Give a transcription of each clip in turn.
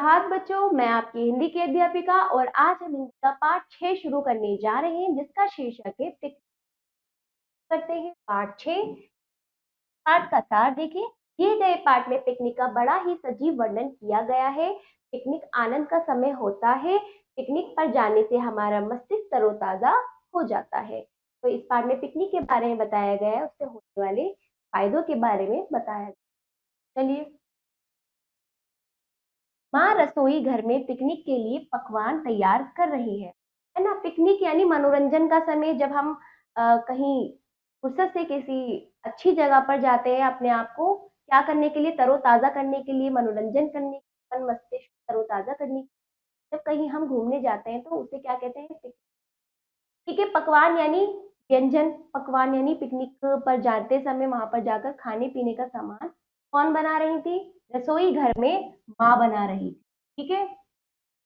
सुप्रभात बच्चों, मैं आपकी हिंदी की अध्यापिका और आज हम हिंदी का पाठ 6 शुरू करने जा रहे हैं जिसका शीर्षक है पिकनिक। करते हैं पाठ 6। पाठ का सार देखिए। दिए गए पाठ में पिकनिक का बड़ा ही सजीव वर्णन किया गया है। पिकनिक आनंद का समय होता है। पिकनिक पर जाने से हमारा मस्तिष्क तरोताजा हो जाता है। तो इस पाठ में पिकनिक के बारे में बताया गया है, उससे होने वाले फायदों के बारे में बताया गया। चलिए। माँ रसोई घर में पिकनिक के लिए पकवान तैयार कर रही है ना। पिकनिक यानी मनोरंजन का समय, जब हम कहीं फुर्सत से किसी अच्छी जगह पर जाते हैं, अपने आप को क्या करने के लिए, तरोताजा करने के लिए, मनोरंजन करने, मन मस्तिष्क तरोताजा करने। जब कहीं हम घूमने जाते हैं तो उसे क्या कहते हैं, पिकनिक। ठीक है। पकवान यानी व्यंजन। पकवान यानी पिकनिक पर जाते समय वहां पर जाकर खाने पीने का सामान कौन बना रही थी? रसोई घर में माँ बना रही थी। ठीक है।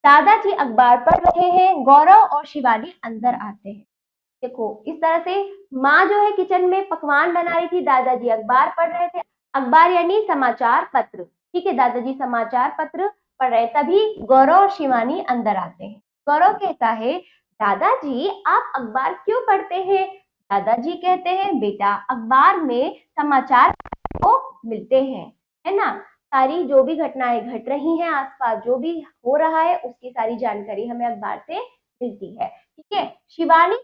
दादाजी अखबार पढ़ रहे हैं। गौरव और शिवानी अंदर आते हैं। देखो, इस तरह से माँ जो है किचन में पकवान बना रही थी, दादाजी अखबार पढ़ रहे थे। अखबार यानी समाचार पत्र। ठीक है, दादाजी समाचार पत्र पढ़ रहे, तभी गौरव और शिवानी अंदर आते हैं। गौरव कहता है, दादाजी आप अखबार क्यों पढ़ते हैं? दादाजी कहते हैं, बेटा अखबार में समाचार को मिलते हैं, है ना। सारी जो भी घटनाएं घट रही हैं आसपास, जो भी हो रहा है, उसकी सारी जानकारी हमें अखबार से मिलती है। ठीक है। शिवानी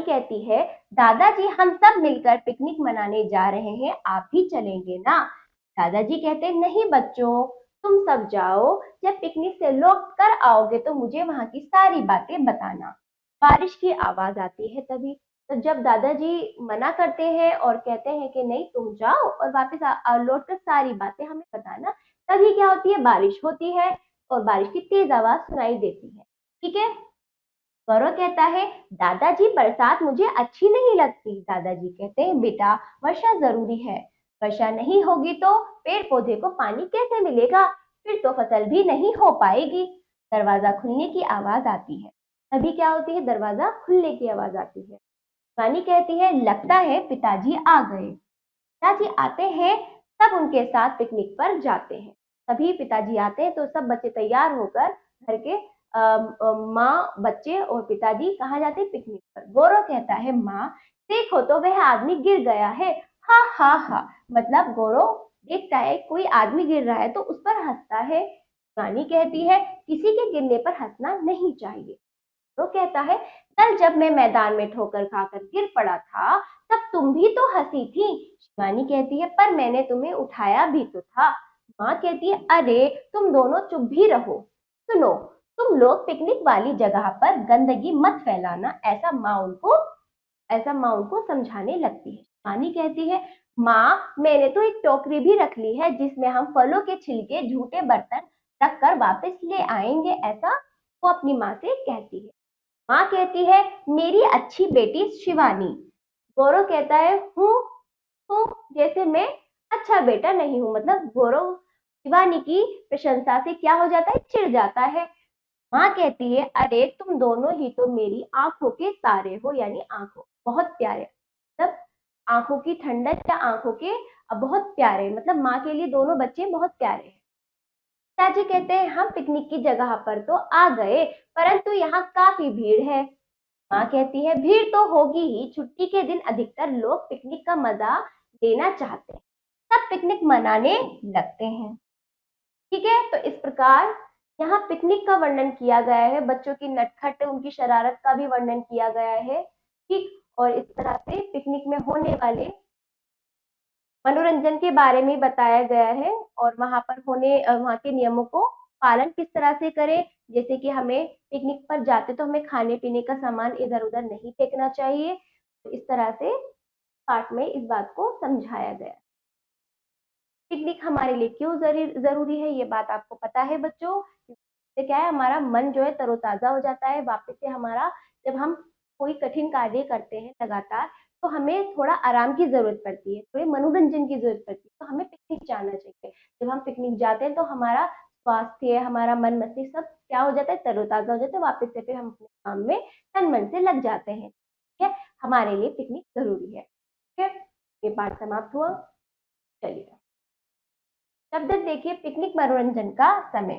कहती है, दादाजी हम सब मिलकर पिकनिक मनाने जा रहे हैं, आप भी चलेंगे ना? दादाजी कहते, नहीं बच्चों, तुम सब जाओ, जब पिकनिक से लौट कर आओगे तो मुझे वहां की सारी बातें बताना। बारिश की आवाज आती है तभी। तो जब दादाजी मना करते हैं और कहते हैं कि नहीं तुम जाओ और वापस लौट कर सारी बातें हमें बताना, तभी क्या होती है, बारिश होती है और बारिश की तेज आवाज सुनाई देती है। ठीक है। गौरव कहता है, दादाजी बरसात मुझे अच्छी नहीं लगती। दादाजी कहते हैं, बेटा वर्षा जरूरी है, वर्षा नहीं होगी तो पेड़ पौधे को पानी कैसे मिलेगा, फिर तो फसल भी नहीं हो पाएगी। दरवाजा खुलने की आवाज आती है। तभी क्या होती है, दरवाजा खुलने की आवाज आती है। रानी कहती है, लगता है पिताजी आ गए। पिताजी आते हैं, सब उनके साथ पिकनिक पर जाते हैं। तभी पिताजी आते हैं तो सब बच्चे तैयार होकर घर के माँ, बच्चे और पिताजी कहाँ जाते हैं, पिकनिक पर। गौरव कहता है, माँ देखो तो वह आदमी गिर गया है। हा हा हा। मतलब गौरव देखता है कोई आदमी गिर रहा है तो उस पर हंसता है। रानी कहती है, किसी के गिरने पर हंसना नहीं चाहिए। तो कहता है, कल जब मैं मैदान में ठोकर खाकर गिर पड़ा था तब तुम भी तो हंसी थी। शिवानी कहती है, पर मैंने तुम्हें उठाया भी तो था। माँ कहती है, अरे तुम दोनों चुप भी रहो। सुनो, तुम लोग पिकनिक वाली जगह पर गंदगी मत फैलाना। ऐसा माँ उनको समझाने लगती है। शिवानी कहती है, माँ मैंने तो एक टोकरी भी रख ली है जिसमें हम फलों के छिलके, झूठे बर्तन रख कर वापस ले आएंगे। ऐसा वो अपनी माँ से कहती है। माँ कहती है, मेरी अच्छी बेटी शिवानी। गौरव कहता है, हूँ जैसे मैं अच्छा बेटा नहीं हूँ। मतलब गौरव शिवानी की प्रशंसा से क्या हो जाता है, चिढ़ जाता है। माँ कहती है, अरे तुम दोनों ही तो मेरी आंखों के तारे हो, यानी आंखों बहुत प्यारे, मतलब आंखों की ठंडक या आंखों के बहुत प्यारे, मतलब माँ के लिए दोनों बच्चे बहुत प्यारे हैं। पिताजी कहते हैं, हम पिकनिक की जगह पर तो आ गए, परंतु यहाँ काफी भीड़ है। माँ कहती है, भीड़ तो होगी ही, छुट्टी के दिन अधिकतर लोग पिकनिक का मजा लेना चाहते हैं, सब पिकनिक मनाने लगते हैं। ठीक है। तो इस प्रकार यहाँ पिकनिक का वर्णन किया गया है, बच्चों की नटखट, उनकी शरारत का भी वर्णन किया गया है। ठीक। और इस तरह से पिकनिक में होने वाले मनोरंजन के बारे में बताया गया है और वहां के नियमों को पालन किस तरह से करें। जैसे कि हमें पिकनिक पर जाते तो हमें खाने पीने का सामान इधर उधर नहीं फेंकना चाहिए। तो इस तरह से पाठ में इस बात को समझाया गया। पिकनिक हमारे लिए क्यों जरूरी है, ये बात आपको पता है बच्चों। इससे क्या है, हमारा मन जो है तरोताजा हो जाता है। वापस से हमारा, जब हम कोई कठिन कार्य करते हैं लगातार, तो हमें थोड़ा आराम की जरूरत पड़ती है, थोड़े मनोरंजन की जरूरत पड़ती है, तो हमें पिकनिक जाना चाहिए। जब हम पिकनिक जाते हैं तो हमारा स्वास्थ्य, हमारा मन मस्तिष्क सब क्या हो जाता है, तरोताजा हो जाता है। वापस से फिर हम अपने काम में तन मन से लग जाते हैं। ठीक है। हमारे लिए पिकनिक जरूरी है। ठीक है। ये पाठ समाप्त हुआ। चलिए। शब्द देखिए पिकनिक मनोरंजन का समय,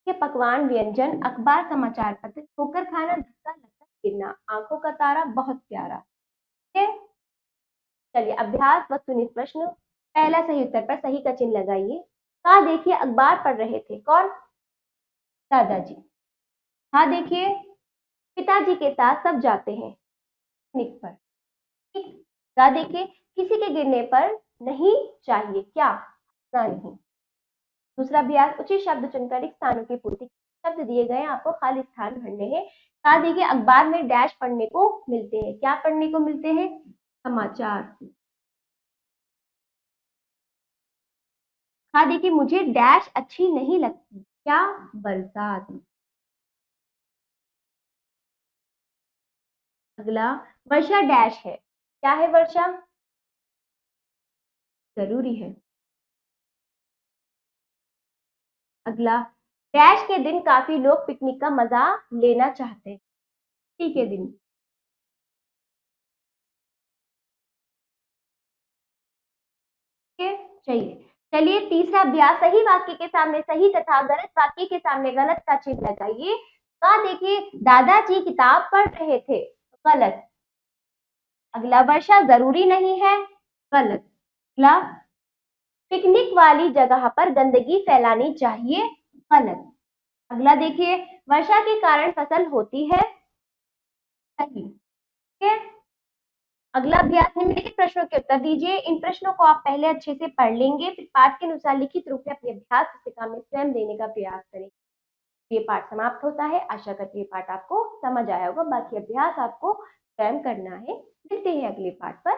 ये पकवान व्यंजन अखबार समाचार पत्र ठोकर खाना धक्का लगता गिरना आंखों का तारा बहुत प्यारा। ठीक है, चलिए अभ्यास व सुनित प्रश्न। पहला सही उत्तर पर सही का चिन्ह लगाइए। कहा देखिए अखबार पढ़ रहे थे, कौन? दादाजी। हाँ देखिए पिताजी के साथ सब जाते हैं पिकनिक पर। ठीक, गा देखिए किसी के गिरने पर नहीं चाहिए क्या? हंसना नहीं। दूसरा अभ्यास उचित शब्द चुनकर रिक्त स्थानों की पूर्ति। शब्द दिए गए आपको खाली स्थान भरने हैं। कहा देखिए अखबार में डैश पढ़ने को मिलते हैं, क्या पढ़ने को मिलते हैं? समाचार। हाँ देखिए मुझे डैश अच्छी नहीं लगती, क्या? बरसात। अगला वर्षा डैश है, क्या है वर्षा? जरूरी है। अगला डैश के दिन काफी लोग पिकनिक का मजा लेना चाहते हैं, ठीक है दिन। ठीक है, चाहिए। चलिए तीसरा अभ्यास सही वाक्य के सामने सही तथा गलत वाक्य के सामने गलत का चिन्ह लगाइए। कहा देखिए दादाजी किताब पढ़ रहे थे, गलत। अगला वर्षा जरूरी नहीं है, गलत। अगला पिकनिक वाली जगह पर गंदगी फैलानी चाहिए, गलत। अगला देखिए वर्षा के कारण फसल होती है, सही। ठीक है, अगला अभ्यास निम्नलिखित प्रश्नों के उत्तर दीजिए। इन प्रश्नों को आप पहले अच्छे से पढ़ लेंगे, फिर पाठ के अनुसार लिखित रूप में अपने अभ्यास पुस्तिका में स्वयं देने का प्रयास करें। ये पाठ समाप्त होता है। आशा करती हूँ ये पाठ आपको समझ आया होगा। बाकी अभ्यास आपको स्वयं करना है। मिलते हैं अगले पाठ पर।